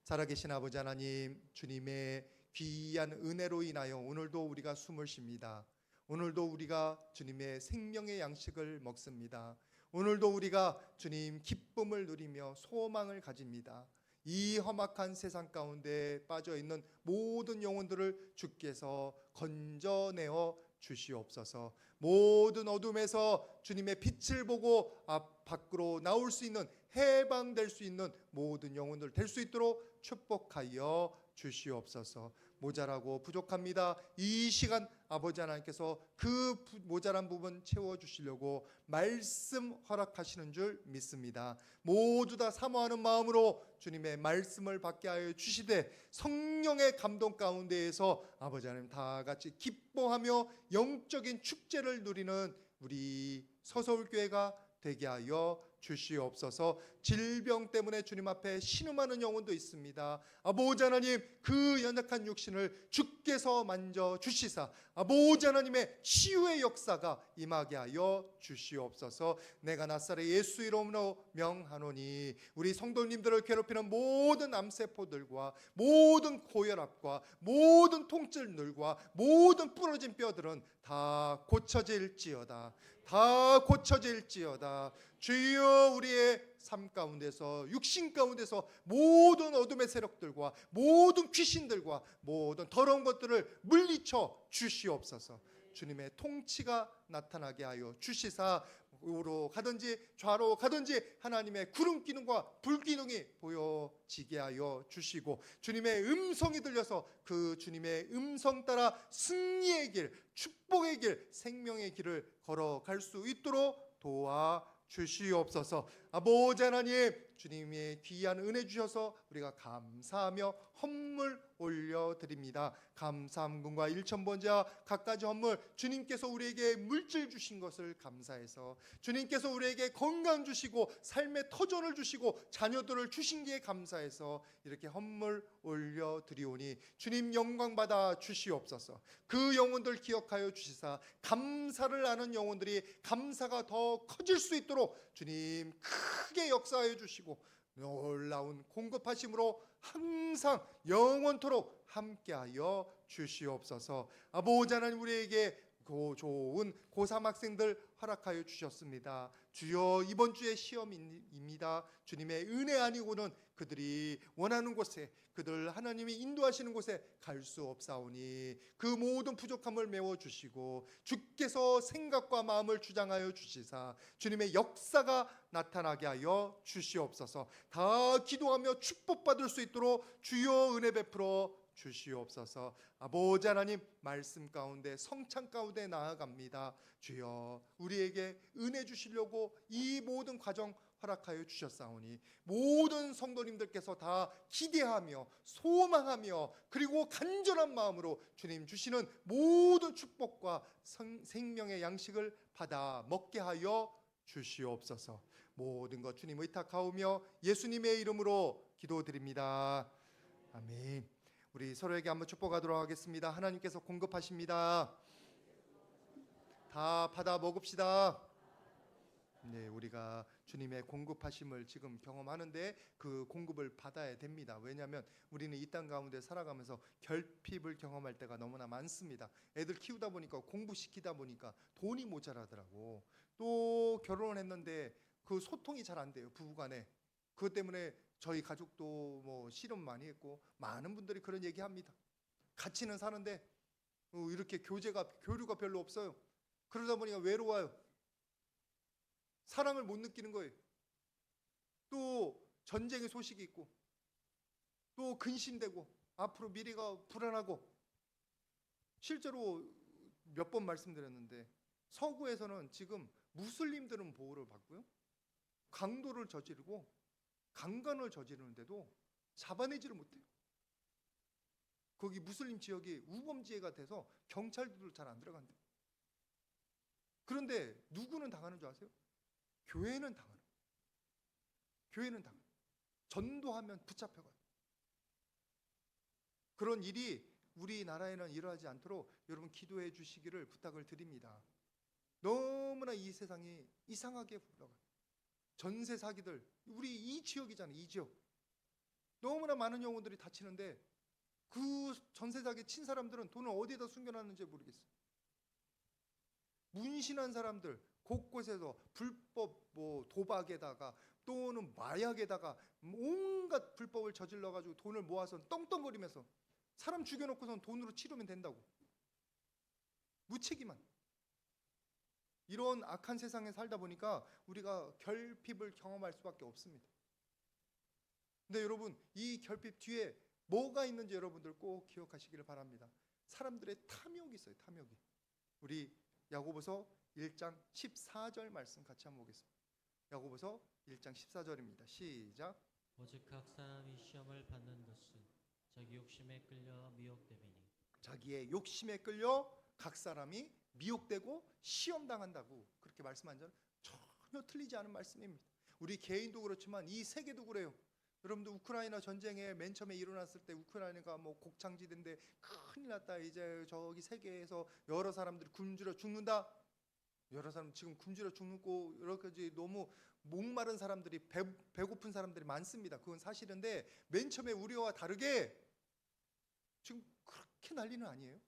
살아계신 아버지 하나님, 주님의 귀한 은혜로 인하여 오늘도 우리가 숨을 쉽니다. 오늘도 우리가 주님의 생명의 양식을 먹습니다. 오늘도 우리가 주님 기쁨을 누리며 소망을 가집니다. 이 험악한 세상 가운데 빠져있는 모든 영혼들을 주께서 건져내어 주시옵소서. 모든 어둠에서 주님의 빛을 보고 밖으로 나올 수 있는, 해방될 수 있는 모든 영혼들 될 수 있도록 축복하여 주시옵소서. 모자라고 부족합니다. 이 시간 아버지 하나님께서 그 모자란 부분 채워주시려고 말씀 허락하시는 줄 믿습니다. 모두 다 사모하는 마음으로 주님의 말씀을 받게 하여 주시되, 성령의 감동 가운데에서 아버지 하나님 다 같이 기뻐하며 영적인 축제를 누리는 우리 서서울교회가 되게 하여 주시옵소서. 질병 때문에 주님 앞에 신음하는 영혼도 있습니다. 아버지 하나님, 그 연약한 육신을 주께서 만져 주시사 아버지 하나님의 치유의 역사가 임하게 하여 주시옵소서. 내가 나사렛 예수 이름으로 명하노니 우리 성도님들을 괴롭히는 모든 암세포들과 모든 고혈압과 모든 통증들과 모든 부러진 뼈들은 다 고쳐질지어다. 다 고쳐질지어다. 주여, 우리의 삶 가운데서, 육신 가운데서 모든 어둠의 세력들과 모든 귀신들과 모든 더러운 것들을 물리쳐 주시옵소서. 주님의 통치가 나타나게 하여 주시사 우로 가든지 좌로 가든지 하나님의 구름 기둥과 불 기둥이 보여지게 하여 주시고, 주님의 음성이 들려서 그 주님의 음성 따라 승리의 길, 축복의 길, 생명의 길을 걸어갈 수 있도록 도와 주시옵소서. 아버지 하나님, 주님의 귀한 은혜 주셔서 우리가 감사하며 헌물 올려드립니다. 감사함금과 일천번제와 갖가지 헌물, 주님께서 우리에게 물질 주신 것을 감사해서, 주님께서 우리에게 건강 주시고 삶의 터전을 주시고 자녀들을 주신 게 감사해서 이렇게 헌물 올려드리오니 주님 영광 받아 주시옵소서. 그 영혼들 기억하여 주시사 감사를 하는 영혼들이 감사가 더 커질 수 있도록 주님 크게 역사하여 주시고 놀라운 공급하심으로 항상 영원토록 함께하여 주시옵소서. 아버지 하나님, 우리에게 좋은 고3 학생들 허락하여 주셨습니다. 주여, 이번 주에 시험입니다. 주님의 은혜 아니고는 그들이 원하는 곳에, 그들 하나님이 인도하시는 곳에 갈 수 없사오니 그 모든 부족함을 메워주시고 주께서 생각과 마음을 주장하여 주시사 주님의 역사가 나타나게 하여 주시옵소서. 다 기도하며 축복받을 수 있도록 주여 은혜 베풀어 주시옵소서. 아버지 하나님, 말씀 가운데 성찬 가운데 나아갑니다. 주여, 우리에게 은혜 주시려고 이 모든 과정 허락하여 주셨사오니 모든 성도님들께서 다 기대하며 소망하며 그리고 간절한 마음으로 주님 주시는 모든 축복과 생명의 양식을 받아 먹게 하여 주시옵소서. 모든 것 주님 의탁하오며 예수님의 이름으로 기도드립니다. 아멘. 우리 서로에게 한번 축복하도록 하겠습니다. 하나님께서 공급하십니다. 다 받아 먹읍시다. 네, 우리가 주님의 공급하심을 지금 경험하는데 그 공급을 받아야 됩니다. 왜냐하면 우리는 이 땅 가운데 살아가면서 결핍을 경험할 때가 너무나 많습니다. 애들 키우다 보니까, 공부시키다 보니까 돈이 모자라더라고. 또 결혼을 했는데 그 소통이 잘 안 돼요, 부부간에. 그것 때문에 저희 가족도 뭐 씨름 많이 했고 많은 분들이 그런 얘기합니다. 같이는 사는데 이렇게 교류가 별로 없어요. 그러다 보니까 외로워요. 사랑을 못 느끼는 거예요. 또 전쟁의 소식이 있고 또 근심되고 앞으로 미래가 불안하고, 실제로 몇 번 말씀드렸는데 서구에서는 지금 무슬림들은 보호를 받고요, 강도를 저지르고 강간을 저지르는데도 잡아내지를 못해요. 거기 무슬림 지역이 우범지대가 돼서 경찰들도 잘 안 들어간대요. 그런데 누구는 당하는 줄 아세요? 교회는 당하는. 교회는 당하는. 전도하면 붙잡혀가요. 그런 일이 우리나라에는 일어나지 않도록 여러분 기도해 주시기를 부탁을 드립니다. 너무나 이 세상이 이상하게 흘러가요. 전세 사기들, 우리 이 지역이잖아요. 이 지역. 너무나 많은 영혼들이 다치는데 그 전세자에게 친 사람들은 돈을 어디에다 숨겨놨는지 모르겠어요. 문신한 사람들 곳곳에서 불법 도박에다가 또는 마약에다가 온갖 불법을 저질러 가지고 돈을 모아서 떵떵거리면서 사람 죽여놓고선 돈으로 치르면 된다고 무책임한 이런 악한 세상에 살다 보니까 우리가 결핍을 경험할 수밖에 없습니다. 근데 여러분, 이 결핍 뒤에 뭐가 있는지 여러분들 꼭 기억하시기를 바랍니다. 사람들의 탐욕이 있어요. 탐욕이. 우리 야고보서 1장 14절 말씀 같이 한번 보겠습니다. 야고보서 1장 14절입니다. 시작. 오직 각 사람이 시험을 받는 것은 자기 욕심에 끌려 미혹됨이니. 자기의 욕심에 끌려 각 사람이 미혹되고 시험당한다고 그렇게 말씀한 점 전혀 틀리지 않은 말씀입니다. 우리 개인도 그렇지만 이 세계도 그래요. 여러분들 우크라이나 전쟁에 맨 처음에 일어났을 때 우크라이나가 곡창지대인데 큰일 났다. 이제 저기 세계에서 여러 사람들이 굶주려 죽는다. 여러 사람 지금 굶주려 죽고 여러 가지 너무 목마른 사람들이 배고픈 사람들이 많습니다. 그건 사실인데 맨 처음에 우리와 다르게 지금 그렇게 난리는 아니에요.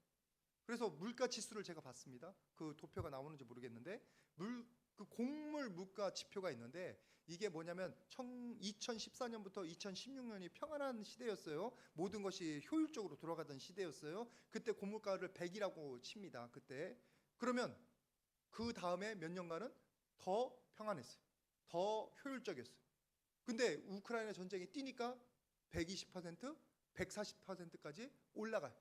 그래서 물가 지수를 제가 봤습니다. 그 도표가 나오는지 모르겠는데 그 곡물 물가 지표가 있는데 이게 뭐냐면 2014년부터 2016년이 평안한 시대였어요. 모든 것이 효율적으로 돌아가던 시대였어요. 그때 곡물가를 100이라고 칩니다. 그때. 그러면 그 다음에 몇 년간은 더 평안했어요. 더 효율적이었어요. 근데 우크라이나 전쟁이 뛰니까 120%, 140%까지 올라가요.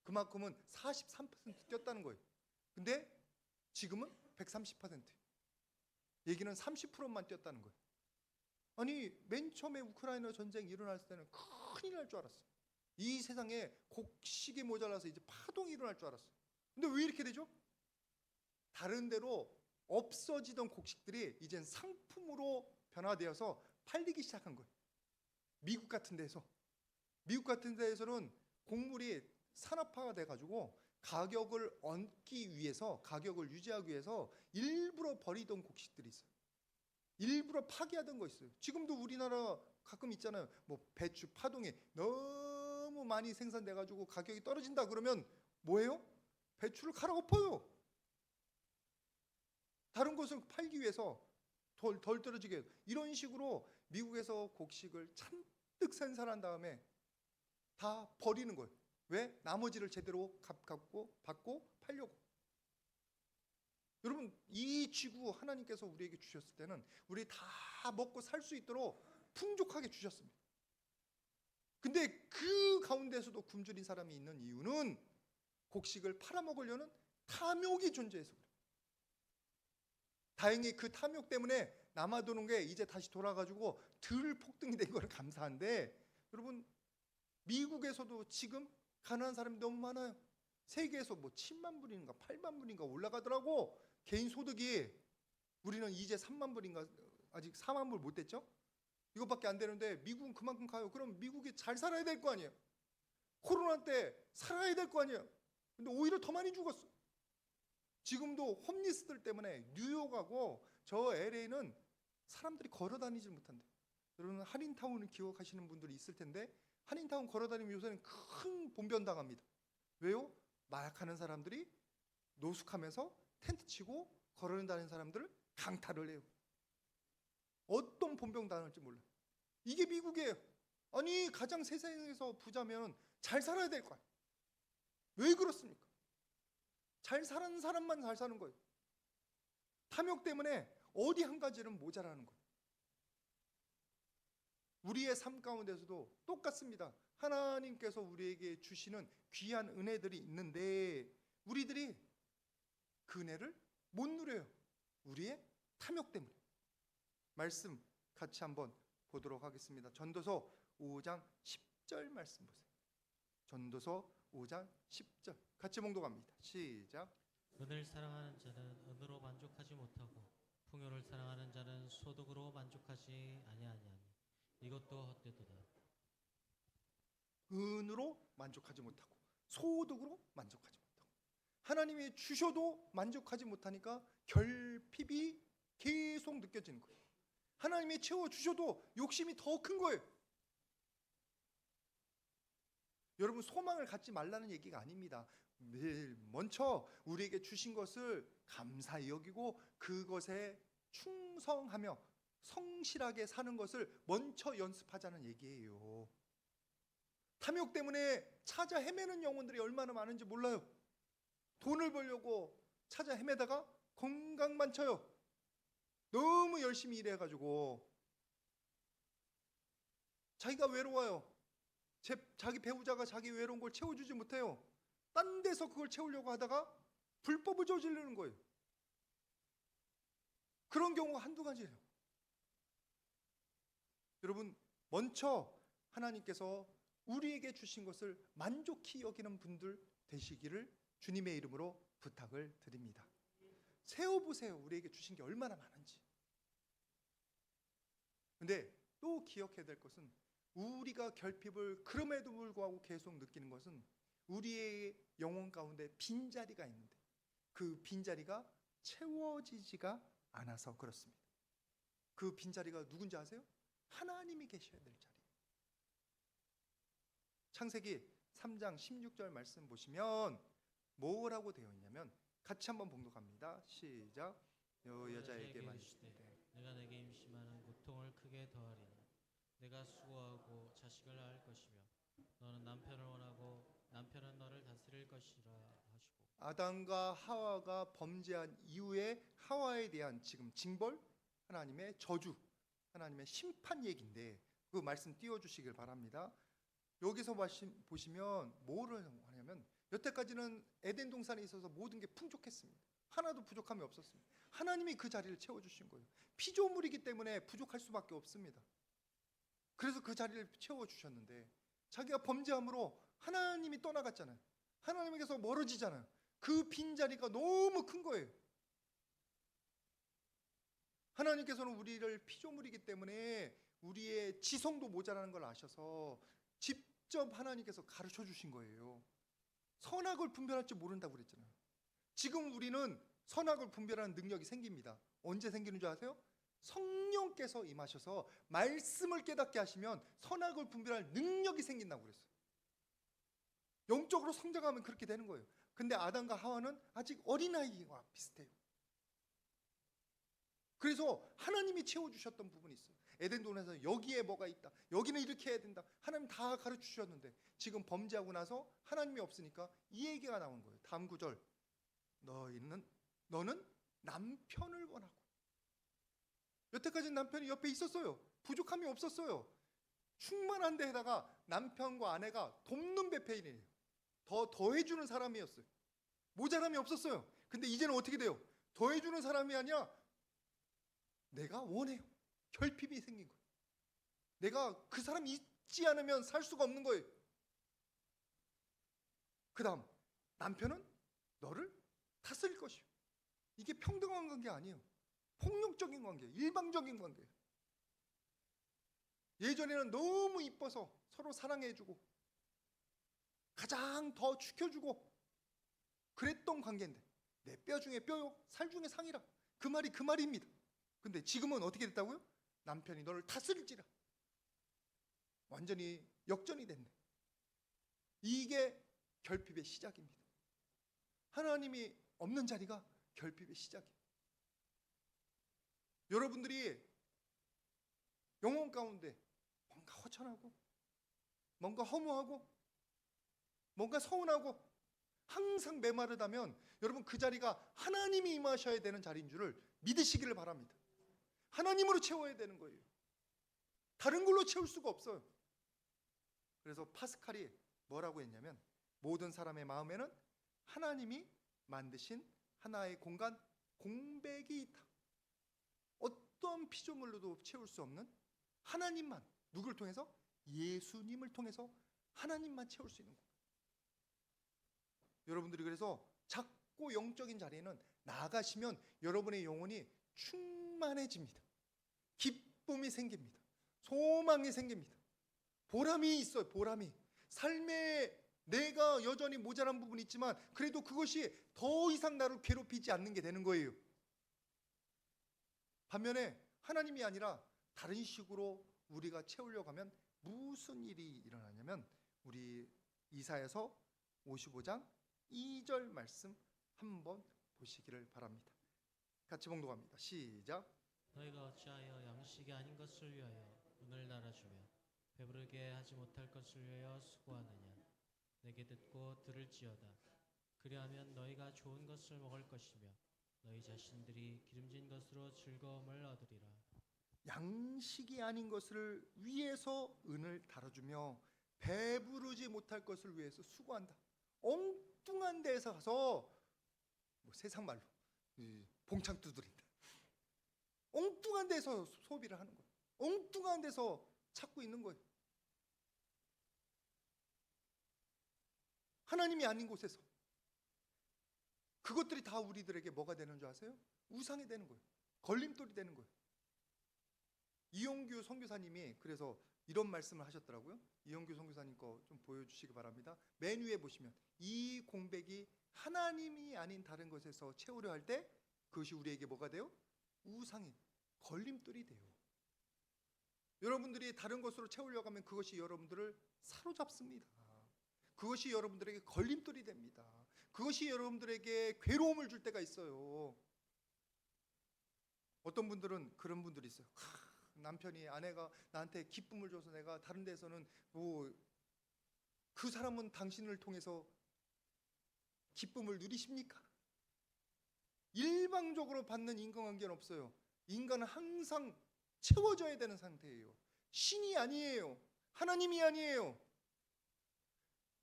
그만큼은 43% 뛰었다는 거예요. 근데 지금은 130%. 얘기는 30%만 뛰었다는 거예요. 아니 맨 처음에 우크라이나 전쟁이 일어났을 때는 큰일 날 줄 알았어요. 이 세상에 곡식이 모자라서 이제 파동이 일어날 줄 알았어요. 근데 왜 이렇게 되죠? 다른 데로 없어지던 곡식들이 이젠 상품으로 변화되어서 팔리기 시작한 거예요. 미국 같은 데에서는 곡물이 산업화가 돼가지고 가격을 얹기 위해서, 가격을 유지하기 위해서 일부러 버리던 곡식들이 있어요. 일부러 파기하던 거 있어요. 지금도 우리나라 가끔 있잖아요. 배추 파동이 너무 많이 생산돼가지고 가격이 떨어진다 그러면 뭐예요? 배추를 갈아 엎어요. 다른 것을 팔기 위해서 덜 떨어지게. 이런 식으로 미국에서 곡식을 잔뜩 생산한 다음에 다 버리는 거예요. 왜? 나머지를 제대로 받고 팔려고. 여러분 이 지구 하나님께서 우리에게 주셨을 때는 우리 다 먹고 살 수 있도록 풍족하게 주셨습니다. 근데 그 가운데서도 굶주린 사람이 있는 이유는 곡식을 팔아먹으려는 탐욕이 존재해서 그래요. 다행히 그 탐욕 때문에 남아도는 게 이제 다시 돌아가지고 덜 폭등이 된 거는 감사한데 여러분 미국에서도 지금 가난한 사람이 너무 많아요. 세계에서 7만 불인가 8만 불인가 올라가더라고. 개인 소득이 우리는 이제 3만 불인가 아직 4만 불 못 됐죠? 이것밖에 안 되는데 미국은 그만큼 가요. 그럼 미국이 잘 살아야 될 거 아니에요. 코로나 때 살아야 될 거 아니에요. 근데 오히려 더 많이 죽었어. 지금도 홈리스들 때문에 뉴욕하고 저 LA는 사람들이 걸어 다니질 못한대. 여러분 한인타운을 기억하시는 분들이 있을 텐데 한인타운 걸어 다니면 요새는 큰 봉변당합니다. 왜요? 마약하는 사람들이 노숙하면서 텐트 치고 걸어 다니는 사람들을 강탈을 해요. 어떤 봉변 당할지 몰라. 이게 미국이에요. 아니 가장 세상에서 부자면 잘 살아야 될 거야. 왜 그렇습니까? 잘 사는 사람만 잘 사는 거예요. 탐욕 때문에 어디 한 가지는 모자라는 거예요. 우리의 삶 가운데서도 똑같습니다. 하나님께서 우리에게 주시는 귀한 은혜들이 있는데 우리들이 그 은혜를 못 누려요. 우리의 탐욕 때문에. 말씀 같이 한번 보도록 하겠습니다. 전도서 5장 10절 말씀 보세요. 전도서 5장 10절 같이 봉독합니다. 시작. 은을 사랑하는 자는 은으로 만족하지 못하고 풍요를 사랑하는 자는 소득으로 만족하지 아니하니 이것도 헛되도다. 은으로 만족하지 못하고 소득으로 만족하지 못하고 하나님이 주셔도 만족하지 못하니까 결핍이 계속 느껴지는 거예요. 하나님이 채워주셔도 욕심이 더 큰 거예요. 여러분 소망을 갖지 말라는 얘기가 아닙니다. 매일 먼저 우리에게 주신 것을 감사히 여기고 그것에 충성하며 성실하게 사는 것을 먼저 연습하자는 얘기예요. 탐욕 때문에 찾아 헤매는 영혼들이 얼마나 많은지 몰라요. 돈을 벌려고 찾아 헤매다가 건강만 쳐요. 너무 열심히 일해가지고 자기가 외로워요. 자기 배우자가 자기 외로운 걸 채워주지 못해요. 딴 데서 그걸 채우려고 하다가 불법을 저지르는 거예요. 그런 경우가 한두 가지예요. 여러분, 먼저 하나님께서 우리에게 주신 것을 만족히 여기는 분들 되시기를 주님의 이름으로 부탁을 드립니다. 세어보세요. 우리에게 주신 게 얼마나 많은지. 근데 또 기억해야 될 것은 우리가 결핍을 그럼에도 불구하고 계속 느끼는 것은 우리의 영혼 가운데 빈자리가 있는데 그 빈자리가 채워지지가 않아서 그렇습니다. 그 빈자리가 누군지 아세요? 하나님이 계셔야 될 자리. 창세기 3장 16절 말씀 보시면 뭐라고 되어 있냐면 같이 한번 봉독합니다. 시작. 여자에게 말시되 내가 내게 임심하는 고통을 크게 더하리니 내가 수고하고 자식을 낳을 것이며 너는 남편을 원하고 남편은 너를 다스릴 것이라 하시고. 아담과 하와가 범죄한 이후에 하와에 대한 지금 징벌, 하나님의 저주, 하나님의 심판 얘기인데 그 말씀 띄워주시길 바랍니다. 여기서 보시면 뭐를 하냐면 여태까지는 에덴 동산에 있어서 모든 게 풍족했습니다. 하나도 부족함이 없었습니다. 하나님이 그 자리를 채워주신 거예요. 피조물이기 때문에 부족할 수밖에 없습니다. 그래서 그 자리를 채워주셨는데 자기가 범죄함으로 하나님이 떠나갔잖아요. 하나님에게서 멀어지잖아요. 그 빈자리가 너무 큰 거예요. 하나님께서는 우리를 피조물이기 때문에 우리의 지성도 모자라는 걸 아셔서 직접 하나님께서 가르쳐 주신 거예요. 선악을 분별할 줄 모른다고 그랬잖아요. 지금 우리는 선악을 분별하는 능력이 생깁니다. 언제 생기는 줄 아세요? 성령께서 임하셔서 말씀을 깨닫게 하시면 선악을 분별할 능력이 생긴다고 그랬어요. 영적으로 성장하면 그렇게 되는 거예요. 근데 아담과 하와는 아직 어린아이와 비슷해요. 그래서 하나님이 채워주셨던 부분이 있어요. 에덴 동산에서 여기에 뭐가 있다, 여기는 이렇게 해야 된다, 하나님 다 가르쳐 주셨는데 지금 범죄하고 나서 하나님이 없으니까 이 얘기가 나온 거예요. 다음 구절, 너는 남편을 원하고. 여태까지는 남편이 옆에 있었어요. 부족함이 없었어요. 충만한 데에다가 남편과 아내가 돕는 배페인이에요. 더해주는 사람이었어요. 모자람이 없었어요. 근데 이제는 어떻게 돼요? 더해주는 사람이 아니라 내가 원해요. 결핍이 생긴 거예요. 내가 그 사람이 있지 않으면 살 수가 없는 거예요. 그 다음, 남편은 너를 다스릴 것이요. 이게 평등한 관계 아니에요. 폭력적인 관계, 일방적인 관계예요. 예전에는 너무 이뻐서 서로 사랑해주고 가장 더 지켜주고 그랬던 관계인데 내 뼈 중에 뼈요, 살 중에 상이라. 그 말이 그 말입니다. 근데 지금은 어떻게 됐다고요? 남편이 너를 다스릴지라. 완전히 역전이 됐네. 이게 결핍의 시작입니다. 하나님이 없는 자리가 결핍의 시작이에요. 여러분들이 영혼 가운데 뭔가 허전하고 뭔가 허무하고 뭔가 서운하고 항상 메마르다면 여러분 그 자리가 하나님이 임하셔야 되는 자리인 줄을 믿으시기를 바랍니다. 하나님으로 채워야 되는 거예요. 다른 걸로 채울 수가 없어요. 그래서 파스칼이 뭐라고 했냐면 모든 사람의 마음에는 하나님이 만드신 하나의 공간, 공백이 있다. 어떤 피조물로도 채울 수 없는 하나님만, 누굴 통해서? 예수님을 통해서 하나님만 채울 수 있는 거예요. 여러분들이 그래서 작고 영적인 자리에는 나아가시면 여러분의 영혼이 충만해집니다. 기쁨이 생깁니다. 소망이 생깁니다. 보람이 있어요. 보람이. 삶에 내가 여전히 모자란 부분이 있지만 그래도 그것이 더 이상 나를 괴롭히지 않는 게 되는 거예요. 반면에 하나님이 아니라 다른 식으로 우리가 채우려고 하면 무슨 일이 일어나냐면 우리 이사야서 55장 2절 말씀 한번 보시기를 바랍니다. 같이 봉독합니다. 시작. 너희가 어찌하여 양식이 아닌 것을 위하여 오늘 날아주며 배부르게 하지 못할 것을 위하여 수고하느냐. 내게 듣고 들을지어다. 그리하면 너희가 좋은 것을 먹을 것이며 너희 자신들이 기름진 것으로 즐거움을 얻으리라. 양식이 아닌 것을 위해서 은을 달아주며 배부르지 못할 것을 위해서 수고한다. 엉뚱한 데서 가서 세상 말로 봉창 두드린다. 엉뚱한 데서 소비를 하는 거예요. 엉뚱한 데서 찾고 있는 거예요. 하나님이 아닌 곳에서. 그것들이 다 우리들에게 뭐가 되는 줄 아세요? 우상이 되는 거예요. 걸림돌이 되는 거예요. 이용규 선교사님이 그래서 이런 말씀을 하셨더라고요. 이용규 선교사님 거 좀 보여주시기 바랍니다. 맨 위에 보시면 이 공백이 하나님이 아닌 다른 것에서 채우려 할 때 그것이 우리에게 뭐가 돼요? 우상이 걸림돌이 돼요. 여러분들이 다른 것으로 채우려고 하면 그것이 여러분들을 사로잡습니다. 그것이 여러분들에게 걸림돌이 됩니다. 그것이 여러분들에게 괴로움을 줄 때가 있어요. 어떤 분들은 그런 분들이 있어요. 남편이 아내가 나한테 기쁨을 줘서 내가 다른 데서는 그 사람은 당신을 통해서 기쁨을 누리십니까? 일방적으로 받는 인간관계는 없어요. 인간은 항상 채워져야 되는 상태예요. 신이 아니에요. 하나님이 아니에요.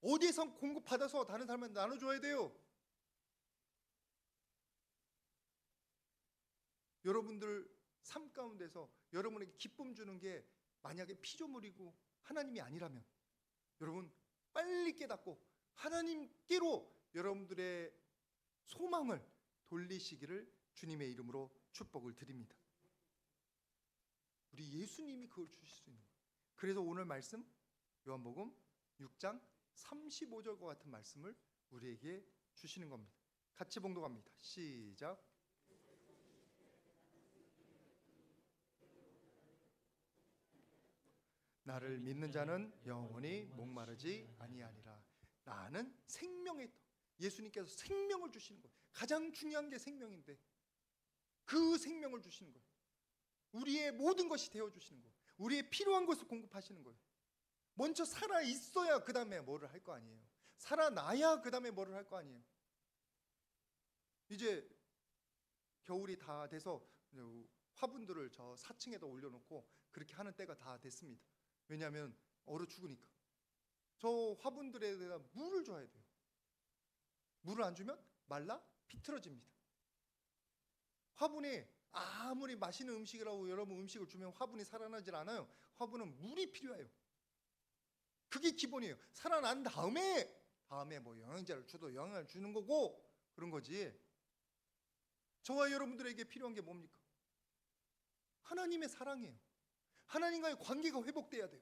어디에서 공급받아서 다른 사람한테 나눠줘야 돼요. 여러분들 삶 가운데서 여러분에게 기쁨 주는 게 만약에 피조물이고 하나님이 아니라면 여러분 빨리 깨닫고 하나님께로 여러분들의 소망을 돌리시기를 주님의 이름으로 축복을 드립니다. 우리 예수님이 그걸 주실 수 있는 거예요. 그래서 오늘 말씀 요한복음 6장 35절과 같은 말씀을 우리에게 주시는 겁니다. 같이 봉독합니다. 시작. 나를 믿는 자는 영원히 목마르지 아니하리라. 나는 생명의 떡. 예수님께서 생명을 주시는 거예요. 가장 중요한 게 생명인데 그 생명을 주시는 거예요. 우리의 모든 것이 되어주시는 거예요. 우리의 필요한 것을 공급하시는 거예요. 먼저 살아 있어야 그 다음에 뭐를 할 거 아니에요. 살아나야 그 다음에 뭐를 할 거 아니에요. 이제 겨울이 다 돼서 화분들을 저 4층에다 올려놓고 그렇게 하는 때가 다 됐습니다. 왜냐하면 얼어 죽으니까. 저 화분들에다 물을 줘야 돼요. 물을 안 주면 말라 비틀어집니다. 화분에 아무리 맛있는 음식이라고 여러분 음식을 주면 화분이 살아나질 않아요. 화분은 물이 필요해요. 그게 기본이에요. 살아난 다음에 뭐 영양제를 줘도 영양을 주는 거고 그런 거지. 저와 여러분들에게 필요한 게 뭡니까? 하나님의 사랑이에요. 하나님과의 관계가 회복돼야 돼요.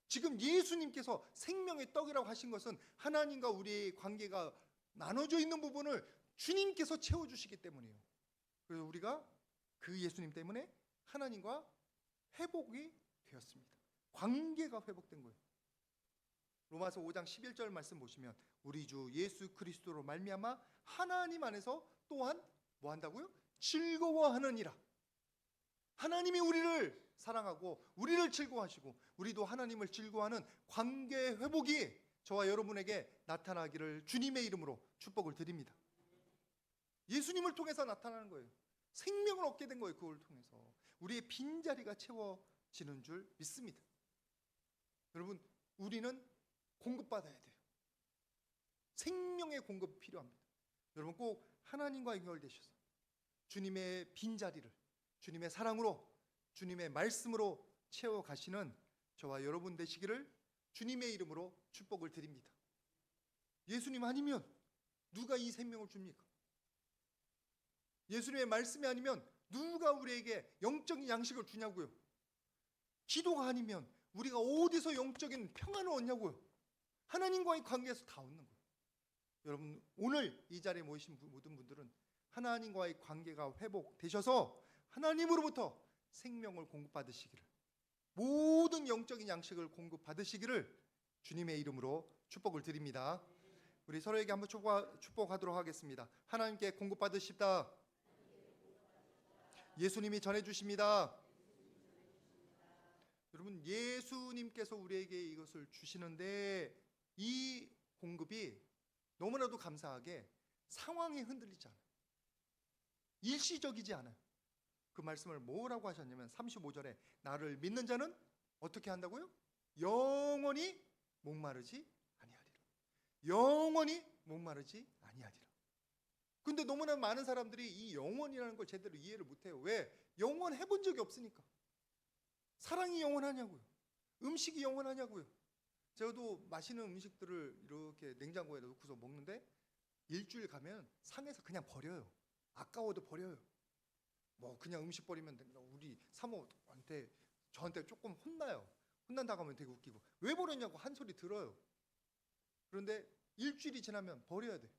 지금 예수님께서 생명의 떡이라고 하신 것은 하나님과 우리의 관계가 나눠져 있는 부분을 주님께서 채워주시기 때문이에요. 그래서 우리가 그 예수님 때문에 하나님과 회복이 되었습니다. 관계가 회복된 거예요. 로마서 5장 11절 말씀 보시면 우리 주 예수 그리스도로 말미암아 하나님 안에서 또한 뭐 한다고요? 즐거워하느니라. 하나님이 우리를 사랑하고 우리를 즐거워하시고 우리도 하나님을 즐거워하는 관계 회복이 저와 여러분에게 나타나기를 주님의 이름으로 축복을 드립니다. 예수님을 통해서 나타나는 거예요. 생명을 얻게 된 거예요. 그걸 통해서 우리의 빈자리가 채워지는 줄 믿습니다. 여러분 우리는 공급받아야 돼요. 생명의 공급이 필요합니다. 여러분 꼭 하나님과 연결되셔서 주님의 빈자리를 주님의 사랑으로 주님의 말씀으로 채워가시는 저와 여러분 되시기를 주님의 이름으로 축복을 드립니다. 예수님 아니면 누가 이 생명을 줍니까? 예수님의 말씀이 아니면 누가 우리에게 영적인 양식을 주냐고요. 기도가 아니면 우리가 어디서 영적인 평안을 얻냐고요. 하나님과의 관계에서 다 얻는 거예요. 여러분 오늘 이 자리에 모이신 모든 분들은 하나님과의 관계가 회복되셔서 하나님으로부터 생명을 공급받으시기를 모든 영적인 양식을 공급받으시기를 주님의 이름으로 축복을 드립니다. 우리 서로에게 한번 축복하도록 하겠습니다. 하나님께 공급받으십다. 예수님이 전해주십니다. 여러분, 예수님께서 우리에게 이것을 주시는데 이 공급이 너무나도 감사하게 상황에 흔들리지 않아요. 일시적이지 않아요. 그 말씀을 뭐라고 하셨냐면 35절에 나를 믿는 자는 어떻게 한다고요? 영원히 목마르지 아니하리라. 영원히 목마르지 아니하리라. 근데 너무나 많은 사람들이 이 영원이라는 걸 제대로 이해를 못해요. 왜? 영원해 본 적이 없으니까. 사랑이 영원하냐고요. 음식이 영원하냐고요. 저도 맛있는 음식들을 이렇게 냉장고에 넣고서 먹는데 일주일 가면 상해서 그냥 버려요. 아까워도 버려요. 뭐 그냥 음식 버리면 된다. 우리 사모한테 저한테 조금 혼나요. 혼난다고 하면 되게 웃기고 왜 버렸냐고 한 소리 들어요. 그런데 일주일이 지나면 버려야 돼.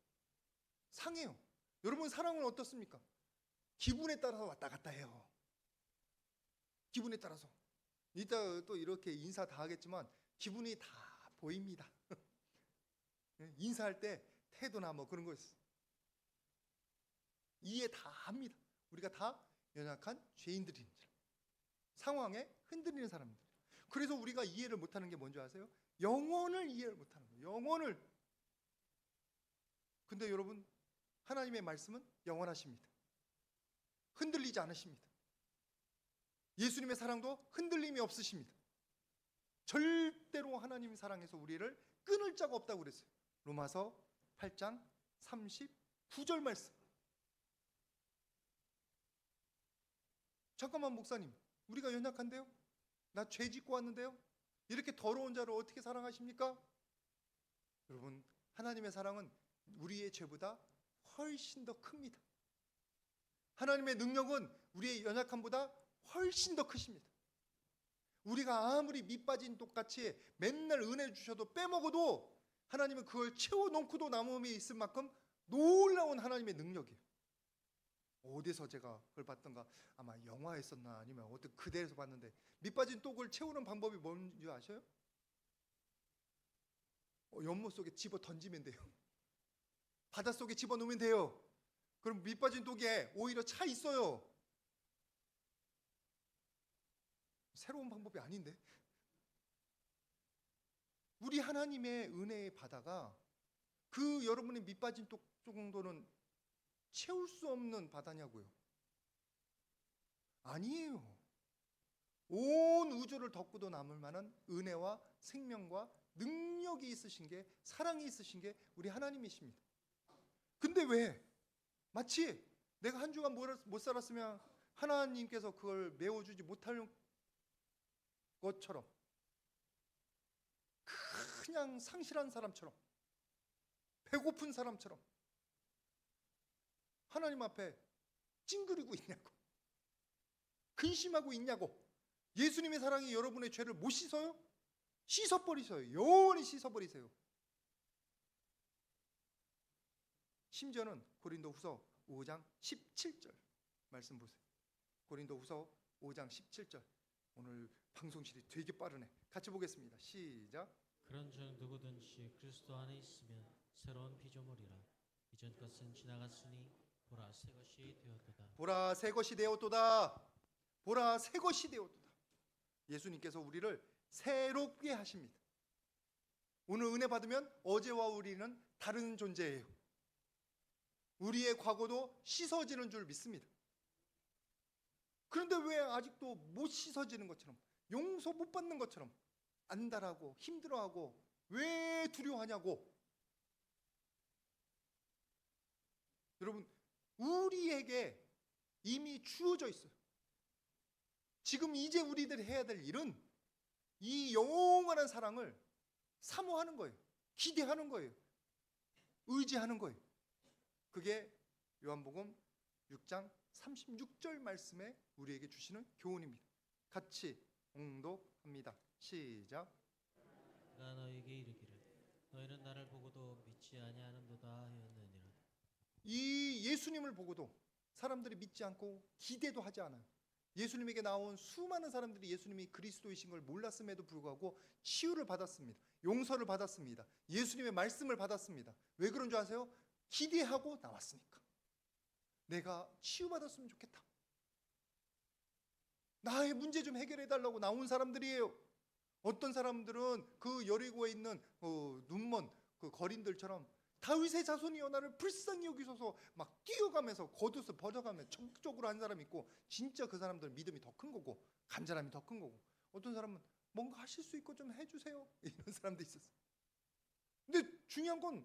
상해요. 여러분, 사랑은 어떻습니까? 기분에 따라서 왔다 갔다 해요. 기분에 따라서. 이따 또 이렇게 인사 다 하겠지만 기분이 다 보입니다. 인사할 때 태도나 뭐 그런 거 있어. 이해 다 합니다. 우리가 다 연약한 죄인들입니다. 상황에 흔들리는 사람들. 그래서 우리가 이해를 못하는 게 뭔지 아세요? 영혼을 이해를 못하는 거예요. 영혼을. 근데 여러분, 하나님의 말씀은 영원하십니다. 흔들리지 않으십니다. 예수님의 사랑도 흔들림이 없으십니다. 절대로 하나님 사랑에서 우리를 끊을 자가 없다고 그랬어요. 로마서 8장 39절 말씀. 잠깐만 목사님, 우리가 연약한데요? 나 죄 짓고 왔는데요? 이렇게 더러운 자를 어떻게 사랑하십니까? 여러분, 하나님의 사랑은 우리의 죄보다 훨씬 더 큽니다. 하나님의 능력은 우리의 연약함보다 훨씬 더 크십니다. 우리가 아무리 밑 빠진 똑같이 맨날 은혜 주셔도 빼먹어도 하나님은 그걸 채워놓고도 남음이 있을 만큼 놀라운 하나님의 능력이에요. 어디서 제가 그걸 봤던가, 아마 영화에서나 아니면 어떤 그대에서 봤는데 밑 빠진 똑을 채우는 방법이 뭔지 아셔요? 연못 속에 집어 던지면 돼요. 바닷속에 집어넣으면 돼요. 그럼 밑 빠진 똑에 오히려 차 있어요. 새로운 방법이 아닌데. 우리 하나님의 은혜의 바다가 그 여러분의 밑 빠진 똑 정도는 채울 수 없는 바다냐고요. 아니에요. 온 우주를 덮고도 남을 만한 은혜와 생명과 능력이 있으신 게, 사랑이 있으신 게 우리 하나님이십니다. 근데 왜 마치 내가 한 주간 못 살았으면 하나님께서 그걸 메워주지 못할 것처럼, 그냥 상실한 사람처럼, 배고픈 사람처럼 하나님 앞에 찡그리고 있냐고, 근심하고 있냐고. 예수님의 사랑이 여러분의 죄를 못 씻어요? 씻어버리세요. 영원히 씻어버리세요. 심지어는 고린도후서 5장 17절 말씀 보세요. 고린도후서 5장 17절. 오늘 방송실이 되게 빠르네. 같이 보겠습니다. 시작. 그런즉 누구든지 그리스도 안에 있으면 새로운 피조물이라. 이전 것은 지나갔으니 보라 새 것이 되었도다. 보라 새 것이 되었도다. 보라 새 것이 되었도다. 예수님께서 우리를 새롭게 하십니다. 오늘 은혜 받으면 어제와 우리는 다른 존재예요. 우리의 과거도 씻어지는 줄 믿습니다. 그런데 왜 아직도 못 씻어지는 것처럼, 용서 못 받는 것처럼 안달하고 힘들어하고 왜 두려워하냐고. 여러분, 우리에게 이미 주어져 있어요. 지금 이제 우리들이 해야 될 일은 이 영원한 사랑을 사모하는 거예요. 기대하는 거예요. 의지하는 거예요. 그게 요한복음 6장 36절 말씀에 우리에게 주시는 교훈입니다. 같이 봉독합니다. 시작. 내가 너에게 이르기를 너희는 나를 보고도 믿지 아니하는도다 하였느니라. 이 예수님을 보고도 사람들이 믿지 않고 기대도 하지 않아요. 예수님에게 나온 수많은 사람들이 예수님이 그리스도이신 걸 몰랐음에도 불구하고 치유를 받았습니다. 용서를 받았습니다. 예수님의 말씀을 받았습니다. 왜 그런 줄 아세요? 기대하고 나왔으니까. 내가 치유받았으면 좋겠다. 나의 문제 좀 해결해 달라고 나온 사람들이에요. 어떤 사람들은 그 여리고에 있는 눈먼 그 거린들처럼 다윗의 자손이여 나를 불쌍히 여기소서 막 뛰어가면서 겉옷을 벗어가며 적극적으로 한 사람이 있고, 진짜 그 사람들은 믿음이 더 큰 거고 간절함이 더 큰 거고, 어떤 사람은 뭔가 하실 수 있고 좀 해주세요 이런 사람도 있었어요. 근데 중요한 건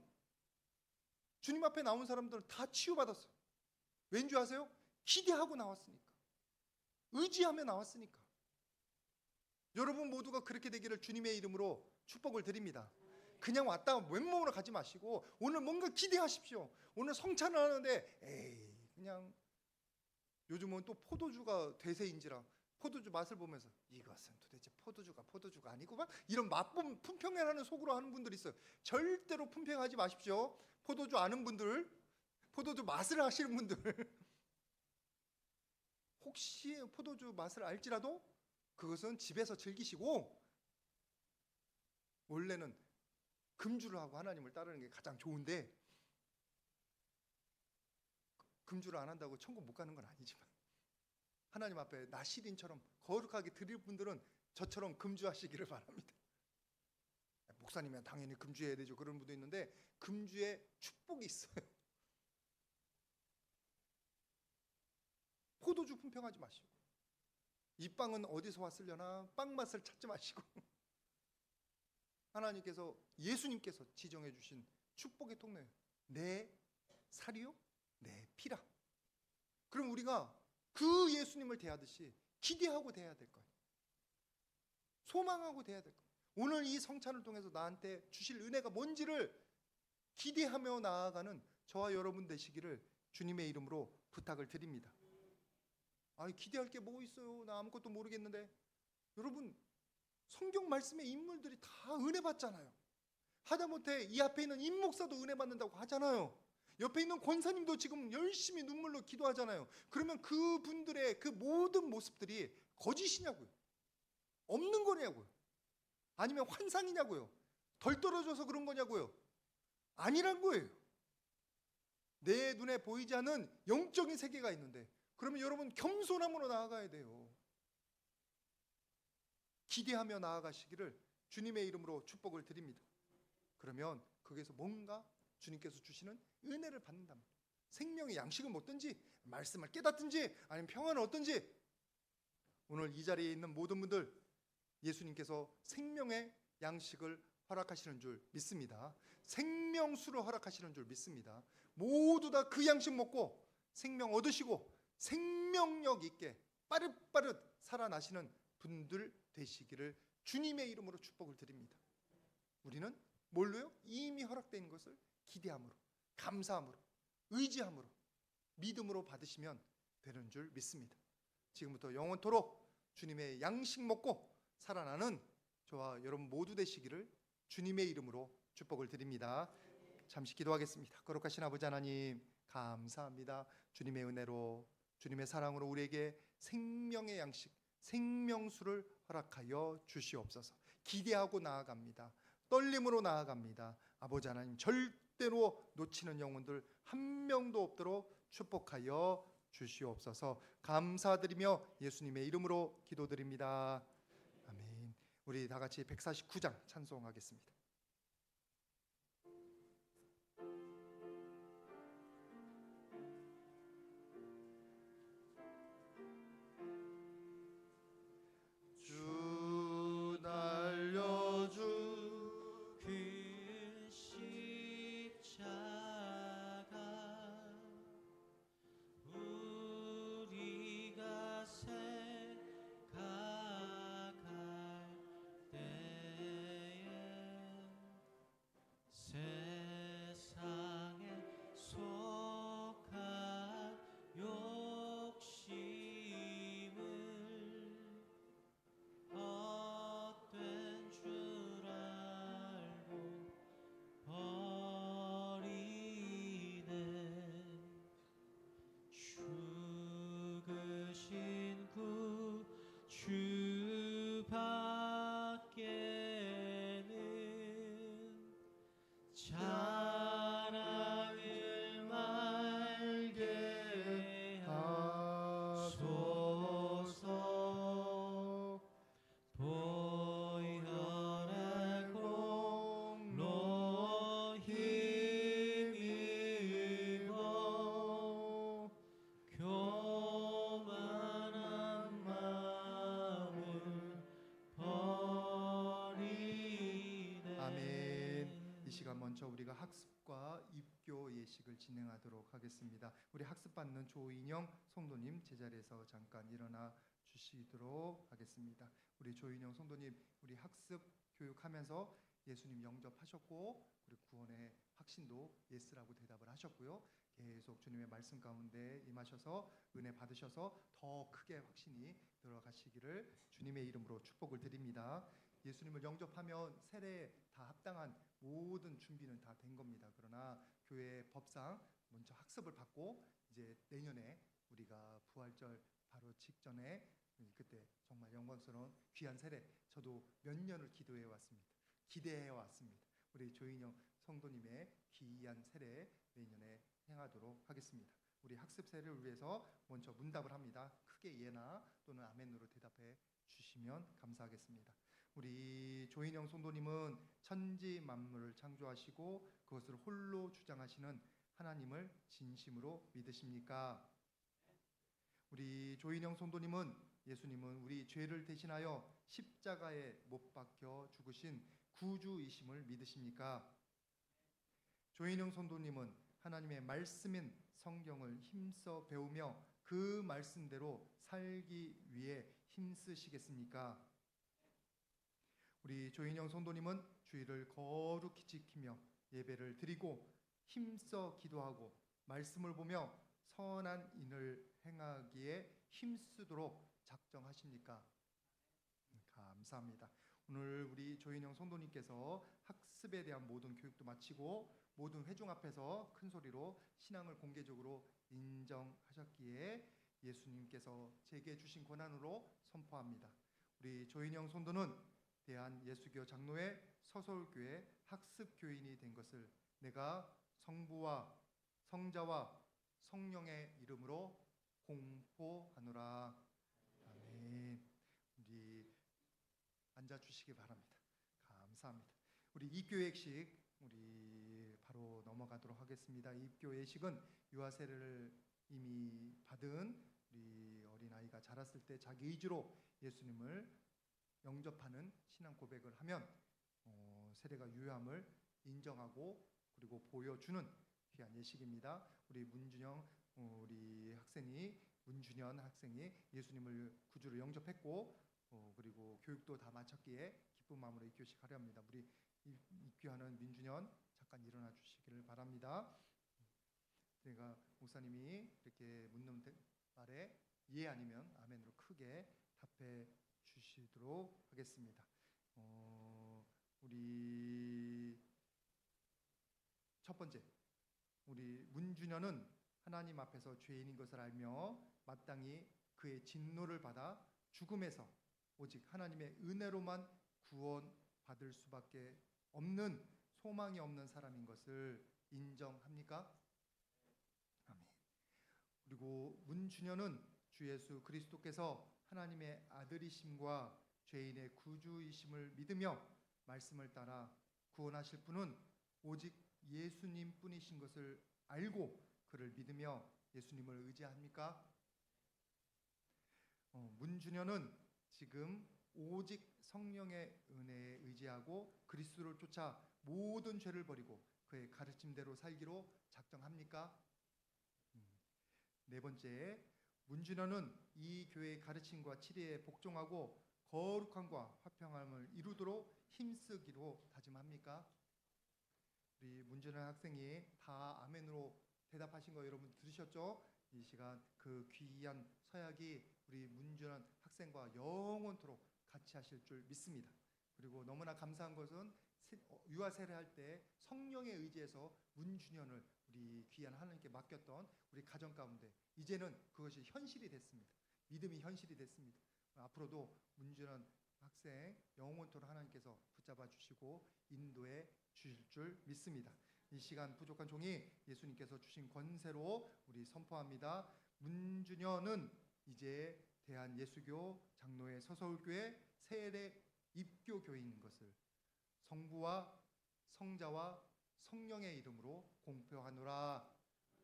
주님 앞에 나온 사람들은 다 치유받았어요. 왠지 아세요? 기대하고 나왔으니까, 의지하며 나왔으니까. 여러분 모두가 그렇게 되기를 주님의 이름으로 축복을 드립니다. 그냥 왔다 맨몸으로 가지 마시고 오늘 뭔가 기대하십시오. 오늘 성찬을 하는데 에이 그냥 요즘은 또 포도주가 대세인지라 포도주 맛을 보면서 이것은 도대체 포도주가 아니구만, 이런 맛본 품평을 하는 속으로 하는 분들이 있어요. 절대로 품평하지 마십시오. 포도주 아는 분들, 포도주 맛을 아시는 분들 혹시 포도주 맛을 알지라도 그것은 집에서 즐기시고, 원래는 금주를 하고 하나님을 따르는 게 가장 좋은데, 금주를 안 한다고 천국 못 가는 건 아니지만 하나님 앞에 나시린처럼 거룩하게 드릴 분들은 저처럼 금주하시기를 바랍니다. 목사님은 당연히 금주해야 되죠. 그런 분도 있는데 금주에 축복이 있어요. 포도주 품평하지 마시고, 이 빵은 어디서 왔으려나 빵 맛을 찾지 마시고 하나님께서, 예수님께서 지정해 주신 축복의 통로예요. 내 살이요 내 피라. 그럼 우리가 그 예수님을 대하듯이 기대하고 대해야 될 거예요. 소망하고 대해야 될 거예요. 오늘 이 성찬을 통해서 나한테 주실 은혜가 뭔지를 기대하며 나아가는 저와 여러분 되시기를 주님의 이름으로 부탁을 드립니다. 기대할 게 뭐 있어요? 나 아무것도 모르겠는데. 여러분, 성경 말씀의 인물들이 다 은혜 받잖아요. 하다못해 이 앞에 있는 임 목사도 은혜 받는다고 하잖아요. 옆에 있는 권사님도 지금 열심히 눈물로 기도하잖아요. 그러면 그분들의 그 모든 모습들이 거짓이냐고요? 없는 거냐고요? 아니면 환상이냐고요? 덜 떨어져서 그런 거냐고요? 아니란 거예요. 내 눈에 보이지 않는 영적인 세계가 있는데, 그러면 여러분 겸손함으로 나아가야 돼요. 기대하며 나아가시기를 주님의 이름으로 축복을 드립니다. 그러면 거기에서 뭔가 주님께서 주시는 은혜를 받는다면, 생명의 양식을 먹든지 말씀을 깨닫든지 아니면 평안을 얻든지, 오늘 이 자리에 있는 모든 분들 예수님께서 생명의 양식을 허락하시는 줄 믿습니다. 생명수를 허락하시는 줄 믿습니다. 모두 다 그 양식 먹고 생명 얻으시고 생명력 있게 빠릇빠릇 살아나시는 분들 되시기를 주님의 이름으로 축복을 드립니다. 우리는 뭘로요? 이미 허락되어 있는 것을 기대함으로, 감사함으로, 의지함으로, 믿음으로 받으시면 되는 줄 믿습니다. 지금부터 영원토록 주님의 양식 먹고 살아나는 저와 여러분 모두 되시기를 주님의 이름으로 축복을 드립니다. 잠시 기도하겠습니다. 거룩하신 아버지 하나님, 감사합니다. 주님의 은혜로, 주님의 사랑으로 우리에게 생명의 양식, 생명수를 허락하여 주시옵소서. 기대하고 나아갑니다. 떨림으로 나아갑니다. 아버지 하나님, 절대로 놓치는 영혼들 한 명도 없도록 축복하여 주시옵소서. 감사드리며 예수님의 이름으로 기도드립니다. 아멘. 우리 다 같이 149장 찬송하겠습니다. 먼저 우리가 학습과 입교 예식을 진행하도록 하겠습니다. 우리 학습받는 조인영 성도님 제자리에서 잠깐 일어나 주시도록 하겠습니다. 우리 조인영 성도님, 우리 학습 교육하면서 예수님 영접하셨고 그리고 구원의 확신도 예스라고 대답을 하셨고요. 계속 주님의 말씀 가운데 임하셔서 은혜 받으셔서 더 크게 확신이 들어가시기를 주님의 이름으로 축복을 드립니다. 예수님을 영접하면 세례에 다 합당한 모든 준비는 다 된 겁니다. 그러나 교회 법상 먼저 학습을 받고 이제 내년에 우리가 부활절 바로 직전에 그때 정말 영광스러운 귀한 세례, 저도 몇 년을 기도해 왔습니다. 기대해 왔습니다. 우리 조인영 성도님의 귀한 세례 내년에 행하도록 하겠습니다. 우리 학습 세례를 위해서 먼저 문답을 합니다. 크게 예나 또는 아멘으로 대답해 주시면 감사하겠습니다. 우리 조인영 성도님은 천지 만물을 창조하시고 그것을 홀로 주장하시는 하나님을 진심으로 믿으십니까? 우리 조인영 성도님은 예수님은 우리 죄를 대신하여 십자가에 못 박혀 죽으신 구주이심을 믿으십니까? 조인영 성도님은 하나님의 말씀인 성경을 힘써 배우며 그 말씀대로 살기 위해 힘쓰시겠습니까? 우리 조인영 성도님은 주의를 거룩히 지키며 예배를 드리고 힘써 기도하고 말씀을 보며 선한 일을 행하기에 힘쓰도록 작정하십니까? 감사합니다. 오늘 우리 조인영 성도님께서 학습에 대한 모든 교육도 마치고 모든 회중 앞에서 큰 소리로 신앙을 공개적으로 인정하셨기에 예수님께서 제게 주신 권한으로 선포합니다. 우리 조인영 성도는 대한예수교 장로회 서서울교회 학습교인이 된 것을 내가 성부와 성자와 성령의 이름으로 공포하노라. 아멘. 우리 앉아주시기 바랍니다. 감사합니다. 우리 입교 예식 우리 바로 넘어가도록 하겠습니다. 입교 예식은 유아 세례를 이미 받은 우리 어린아이가 자랐을 때 자기 의지로 예수님을 영접하는 신앙 고백을 하면 세례가 유효함을 인정하고 그리고 보여주는 귀한 예식입니다. 우리 문준현 학생이 예수님을 구주로 영접했고 그리고 교육도 다 마쳤기에 기쁜 마음으로 입교식 하려 합니다. 우리 입교하는 민준현 잠깐 일어나 주시기를 바랍니다. 제가 목사님이 이렇게 묻는 말에 예 아니면 아멘으로 크게 답해 주시도록 하겠습니다. 우리 첫 번째, 우리 문준현은 하나님 앞에서 죄인인 것을 알며 마땅히 그의 진노를 받아 죽음에서 오직 하나님의 은혜로만 구원받을 수밖에 없는 소망이 없는 사람인 것을 인정합니까? 아멘. 그리고 문준현은 주 예수 그리스도께서 하나님의 아들이심과 죄인의 구주이심을 믿으며 말씀을 따라 구원하실 분은 오직 예수님 뿐이신 것을 알고 그를 믿으며 예수님을 의지합니까? 문준현은 지금 오직 성령의 은혜에 의지하고 그리스도를 쫓아 모든 죄를 버리고 그의 가르침대로 살기로 작정합니까? 네 번째, 문준현은 이 교회의 가르침과 치리에 복종하고 거룩함과 화평함을 이루도록 힘쓰기로 다짐합니까? 우리 문준현 학생이 다 아멘으로 대답하신 거 여러분 들으셨죠? 이 시간 그 귀한 서약이 우리 문준현 학생과 영원토록 같이 하실 줄 믿습니다. 그리고 너무나 감사한 것은 유아 세례할 때 성령에 의지해서 문준현을 우리 귀한 하나님께 맡겼던 우리 가정 가운데 이제는 그것이 현실이 됐습니다. 믿음이 현실이 됐습니다. 앞으로도 문준현 학생 영원토록 하나님께서 붙잡아 주시고 인도해 주실 줄 믿습니다. 이 시간 부족한 종이 예수님께서 주신 권세로 우리 선포합니다. 문준현은 이제 대한예수교 장로회 서서울교회 세례 입교 교인인 것을 성부와 성자와 성령의 이름으로 공표하노라.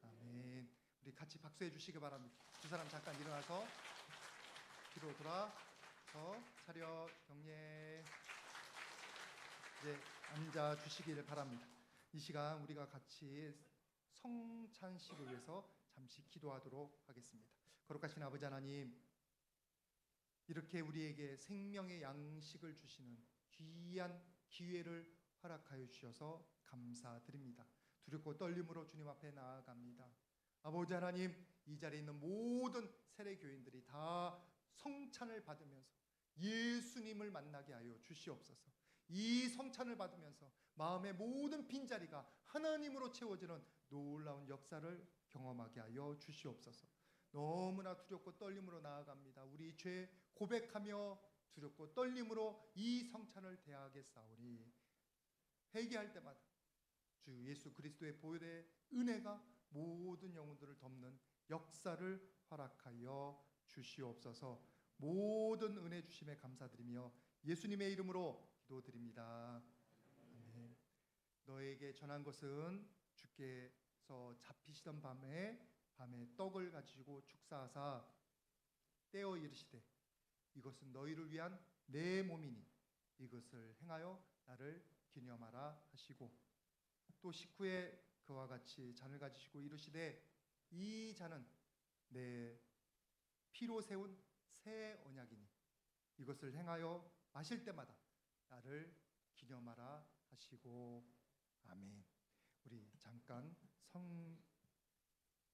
아멘. 우리 같이 박수해 주시기 바랍니다. 두 사람 잠깐 일어나서 뒤로 돌아서 차렷 경례 이제 앉아 주시기를 바랍니다. 이 시간 우리가 같이 성찬식을 위해서 잠시 기도하도록 하겠습니다. 거룩하신 아버지 하나님, 이렇게 우리에게 생명의 양식을 주시는 귀한 기회를 허락하여 주셔서 감사드립니다. 두렵고 떨림으로 주님 앞에 나아갑니다. 아버지 하나님, 이 자리에 있는 모든 세례교인들이 다 성찬을 받으면서 예수님을 만나게 하여 주시옵소서. 이 성찬을 받으면서 마음의 모든 빈자리가 하나님으로 채워지는 놀라운 역사를 경험하게 하여 주시옵소서. 너무나 두렵고 떨림으로 나아갑니다. 우리 죄 고백하며 두렵고 떨림으로 이 성찬을 대하겠사오니 회개할 때마다 주 예수 그리스도의 보혈의 은혜가 모든 영혼들을 덮는 역사를 허락하여 주시옵소서. 모든 은혜 주심에 감사드리며 예수님의 이름으로 기도드립니다. 아멘. 너에게 전한 것은 주께서 잡히시던 밤에 떡을 가지고 축사하사 떼어 이르시되 이것은 너희를 위한 내 몸이니 이것을 행하여 나를 기념하라 하시고, 또 식후에 그와 같이 잔을 가지시고 이르시되 이 잔은 내 피로 세운 새 언약이니 이것을 행하여 마실 때마다 나를 기념하라 하시고. 아멘. 우리 잠깐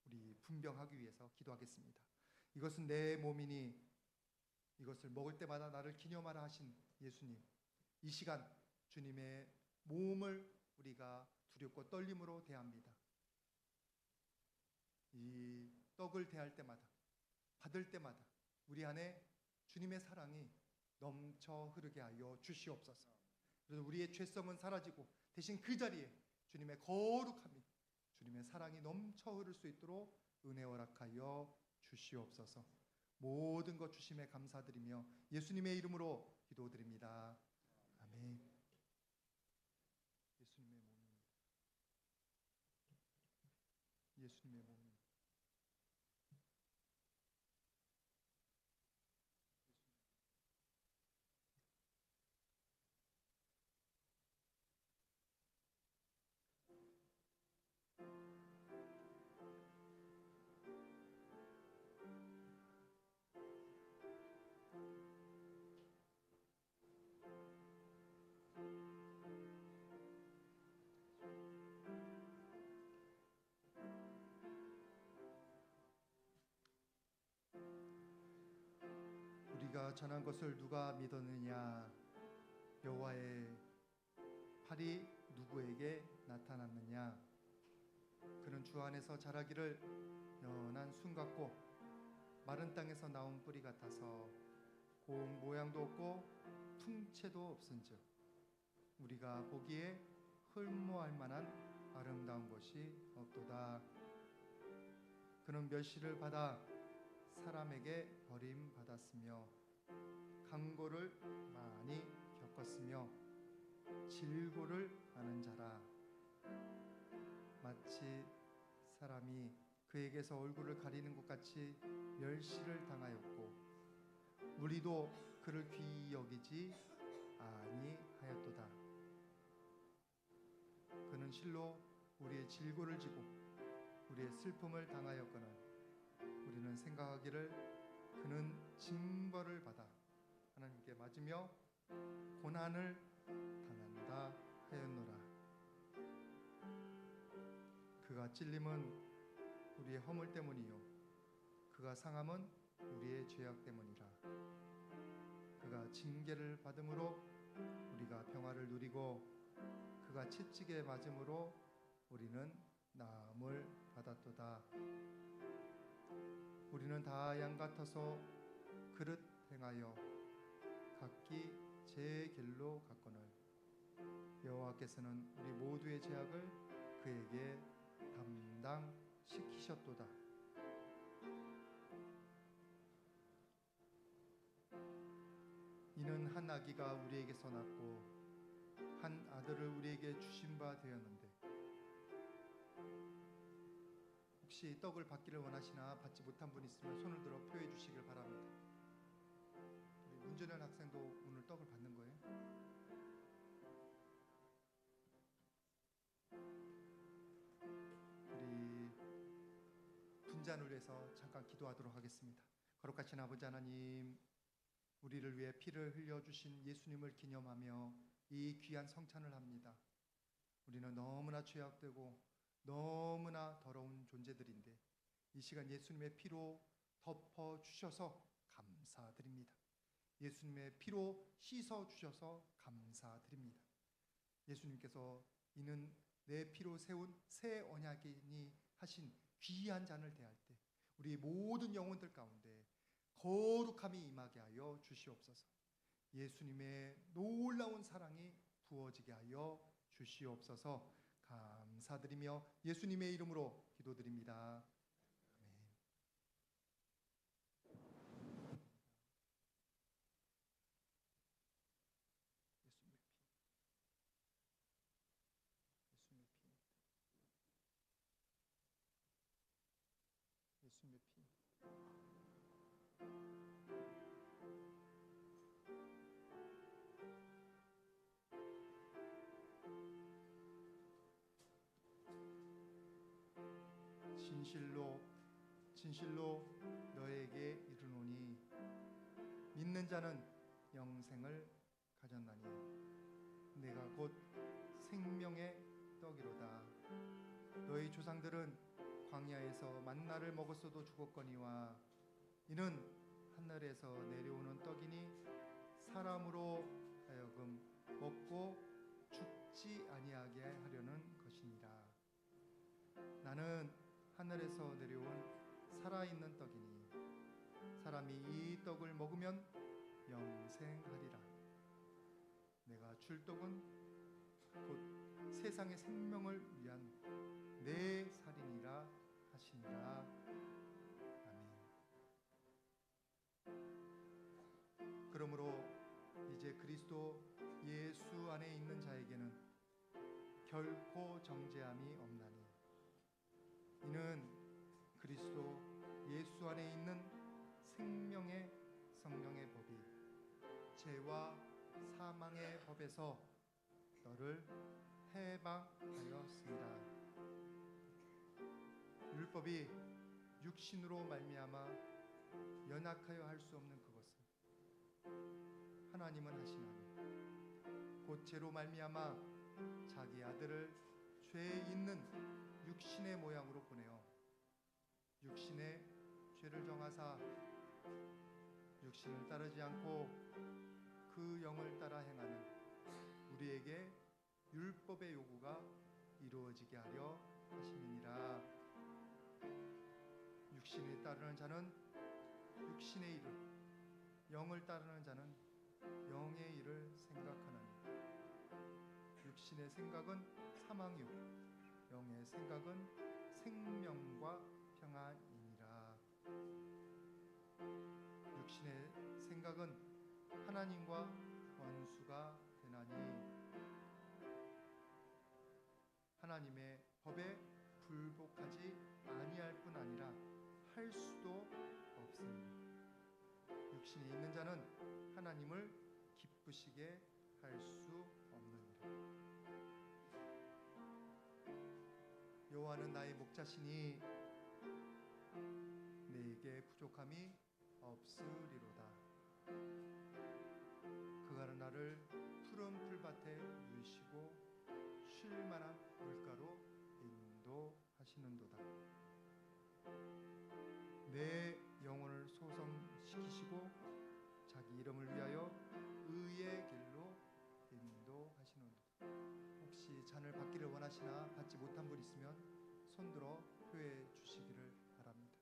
우리 분병하기 위해서 기도하겠습니다. 이것은 내 몸이니 이것을 먹을 때마다 나를 기념하라 하신 예수님, 이 시간 주님의 몸을 우리가 두렵고 떨림으로 대합니다. 이 떡을 대할 때마다, 받을 때마다 우리 안에 주님의 사랑이 넘쳐 흐르게 하여 주시옵소서. 그래서 우리의 죄성은 사라지고 대신 그 자리에 주님의 거룩함이, 주님의 사랑이 넘쳐 흐를 수 있도록 은혜 허락하여 주시옵소서. 모든 것 주심에 감사드리며 예수님의 이름으로 기도드립니다. 아멘. 예수님의 몸입니다. 예수님의 몸입니다. 우리가 전한 것을 누가 믿었느냐? 여호와의 팔이 누구에게 나타났느냐? 그는 주 안에서 자라기를 연한 순 같고 마른 땅에서 나온 뿌리 같아서 고운 모양도 없고 풍채도 없은즉 우리가 보기에 흠모할 만한 아름다운 것이 없도다. 그는 멸시를 받아 사람에게 버림받았으며 강고를 많이 겪었으며 질고를 아는 자라. 마치 사람이 그에게서 얼굴을 가리는 것 같이 멸시를 당하였고 우리도 그를 귀히 여기지 아니하였도다. 그는 실로 우리의 질고를 지고 우리의 슬픔을 당하였거늘 우리는 생각하기를 그는 징벌을 받아 하나님께 맞으며 고난을 당한다 하였노라. 그가 찔림은 우리의 허물 때문이요 그가 상함은 우리의 죄악 때문이라. 그가 징계를 받음으로 우리가 평화를 누리고 그가 채찍에 맞음으로 우리는 나음을 받았도다. 우리는 다 양 같아서 그릇 행하여 각기 제 길로 갔거늘 여호와께서는 우리 모두의 죄악을 그에게 담당시키셨도다. 이는 한 아기가 우리에게서 낳고 한 아들을 우리에게 주신 바 되었는데 혹시 떡을 받기를 원하시나 받지 못한 분 있으면 손을 들어 표해 주시길 바랍니다. 우리 문준현 학생도 오늘 떡을 받는 거예요? 잔을 위해서 잠깐 기도하도록 하겠습니다. 거룩하신 아버지 하나님, 우리를 위해 피를 흘려주신 예수님을 기념하며 이 귀한 성찬을 합니다. 우리는 너무나 죄악되고 너무나 더러운 존재들인데 이 시간 예수님의 피로 덮어주셔서 감사드립니다. 예수님의 피로 씻어주셔서 감사드립니다. 예수님께서 이는 내 피로 세운 새 언약이니 하신 귀한 잔을 대할 때 우리 모든 영혼들 가운데 거룩함이 임하게 하여 주시옵소서. 예수님의 놀라운 사랑이 부어지게 하여 주시옵소서. 감사드리며 예수님의 이름으로 기도드립니다. 아멘. 예수님의 피. 진실로 진실로 너에게 이르노니 믿는 자는 영생을 가졌나니 내가 곧 생명의 떡이로다. 너희 조상들은 광야에서 만나를 먹었어도 죽었거니와 이는 하늘에서 내려오는 떡이니 사람으로 하여금 먹고 죽지 아니하게 하려는 것이니라. 나는 하늘에서 내려온 살아있는 떡이니 사람이 이 떡을 먹으면 영생하리라. 내가 줄 떡은 곧 세상의 생명을 위한 내 살이니라 하시니라. 아멘. 그러므로 이제 그리스도 예수 안에 있는 자에게는 결코 정죄함이 없나니 이는 그리스도 예수 안에 있는 생명의 성령의 법이 죄와 사망의 법에서 너를 해방하였습니다. 율법이 육신으로 말미암아 연약하여 할 수 없는 그것을 하나님은 하시나니 곧 죄로 말미암아 자기 아들을 죄 있는 육신의 모양으로 보내어 육신의 죄를 정하사 육신을 따르지 않고 그 영을 따라 행하는 우리에게 율법의 요구가 이루어지게 하려 하심이니라. 육신을 따르는 자는 육신의 일을, 영을 따르는 자는 영의 일을 생각하느니 육신의 생각은 사망이요 영의 생각은 생명과 평안이니라. 육신의 생각은 하나님과 원수가 되나니 하나님의 법에 불복하지 아니할 뿐 아니라 할 수도 없으니 육신에 있는 자는 하나님을 기쁘시게 할 수 없느니라. 여호와는 나의 목자시니 내게 부족함이 없으리로다. 그가 나를 푸른 풀밭에 누이시고 쉴 만한 물가로 인도하시는도다. 내 영혼을 소성시키시고 자기 이름을 위하여 의의 길로 인도하시는도다. 혹시 잔을 받기를 원하시나 받지 못한 분 있으면 손들어 표해 주시기를 바랍니다.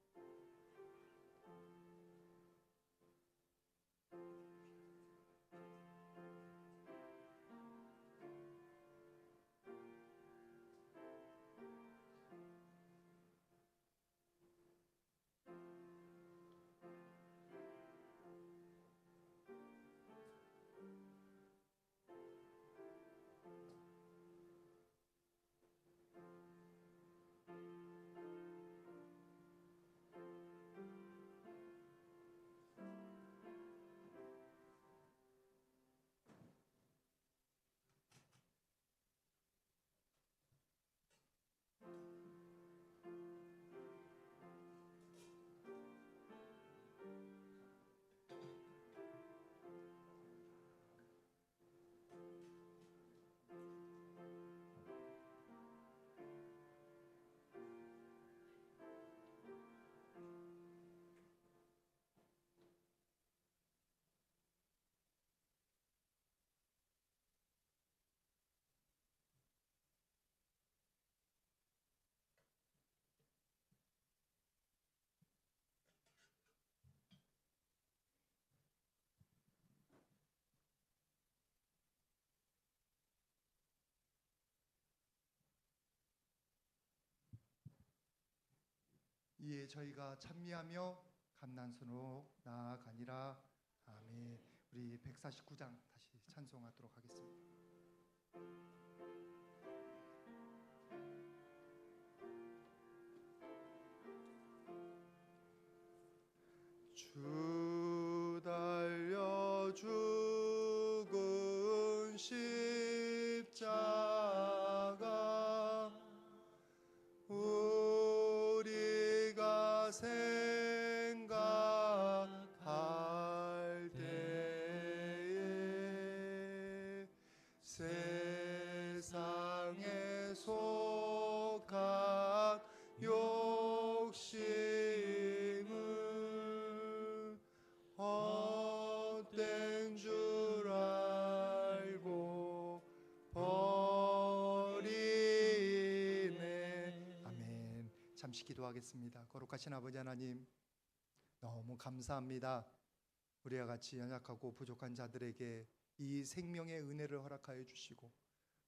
이에 저희가 찬미하며 감난선으로 나아가니라. 아멘. 우리 149장 다시 찬송하도록 하겠습니다. 주 달려 죽은 십자가 우리가 생각할 때에 세상에 속한 욕심을 헛된 줄 알고 버리네. 아멘. 잠시 기도하겠습니다. 거룩하신 아버지 하나님, 너무 감사합니다. 우리와 같이 연약하고 부족한 자들에게 이 생명의 은혜를 허락하여 주시고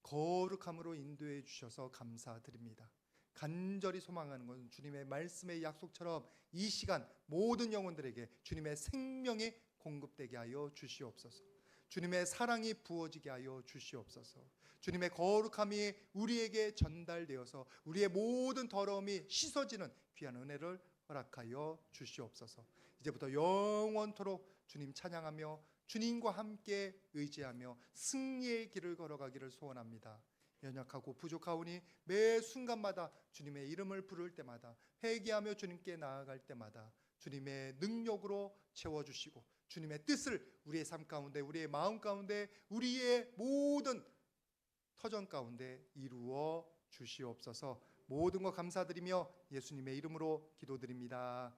거룩함으로 인도해 주셔서 감사드립니다. 간절히 소망하는 것은 주님의 말씀의 약속처럼 이 시간 모든 영혼들에게 주님의 생명이 공급되게 하여 주시옵소서. 주님의 사랑이 부어지게 하여 주시옵소서. 주님의 거룩함이 우리에게 전달되어서 우리의 모든 더러움이 씻어지는 귀한 은혜를 허락하여 주시옵소서. 이제부터 영원토록 주님 찬양하며 주님과 함께 의지하며 승리의 길을 걸어가기를 소원합니다. 연약하고 부족하오니 매 순간마다 주님의 이름을 부를 때마다 회개하며 주님께 나아갈 때마다 주님의 능력으로 채워주시고 주님의 뜻을 우리의 삶 가운데, 우리의 마음 가운데, 우리의 모든 터전 가운데 이루어 주시옵소서. 모든 것 감사드리며 예수님의 이름으로 기도드립니다.